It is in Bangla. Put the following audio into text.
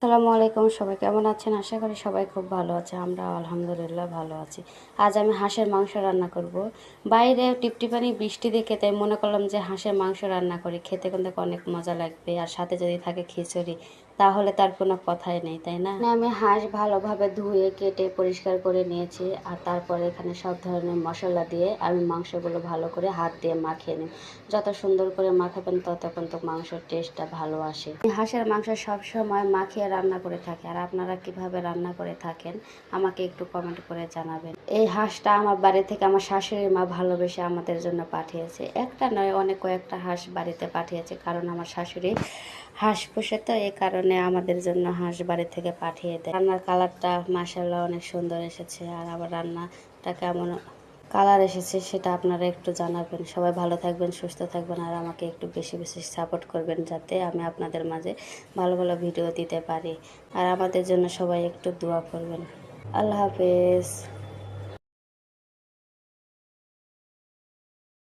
আসসালামু আলাইকুম, সবাই কেমন আছেন? আশা করি সবাই খুব ভালো আছে। আমরা আলহামদুলিল্লাহ ভালো আছি। আজ আমি হাঁসের মাংস রান্না করব। বাইরে টিপটিপানি বৃষ্টি দেখে তাই মনে করলাম যে হাঁসের মাংস রান্না করি, খেতে কিন্তু অনেক মজা লাগবে। আর সাথে যদি থাকে খিচুড়ি, তাহলে তার কোনো কথাই নেই, তাই না? আমি হাঁস ভালোভাবে ধুয়ে কেটে পরিষ্কার করে নিয়েছি। আর তারপরে এখানে সব ধরনের মশলা দিয়ে আমি মাংসগুলো ভালো করে হাত দিয়ে মাখিয়ে নিই। যত সুন্দর করে মাখাবেন তত কিন্তু মাংসের টেস্টটা ভালো আসে। হাঁসের মাংস সবসময় মাখিয়ে রান্না করে থাকি। আর আপনারা কিভাবে রান্না করে থাকেন আমাকে একটু কমেন্ট করে জানাবেন। এই হাঁসটা আমার বাড়ি থেকে আমার শাশুড়ি মা ভালোবেসে আমাদের জন্য পাঠিয়েছে। একটা নয়, অনেক কয়েকটা হাঁস বাড়িতে পাঠিয়েছে, কারণ আমার শাশুড়ি হাঁস পোষে, তো এই কারণে আমাদের জন্য হাঁস বাড়ি থেকে পাঠিয়ে দেয়। রান্নার কালারটা মাশাআল্লাহ অনেক সুন্দর এসেছে। আর আবার রান্নাটা কেমন কালার এসেছে সেটা আপনারা একটু জানাবেন। সবাই ভালো থাকবেন, সুস্থ থাকবেন, আর আমাকে একটু বেশি বেশি সাপোর্ট করবেন, যাতে আমি আপনাদের মাঝে ভালো ভালো ভিডিও দিতে পারি। আর আমাদের জন্য সবাই একটু দোয়া করবেন। আল্লাহ হাফেজ।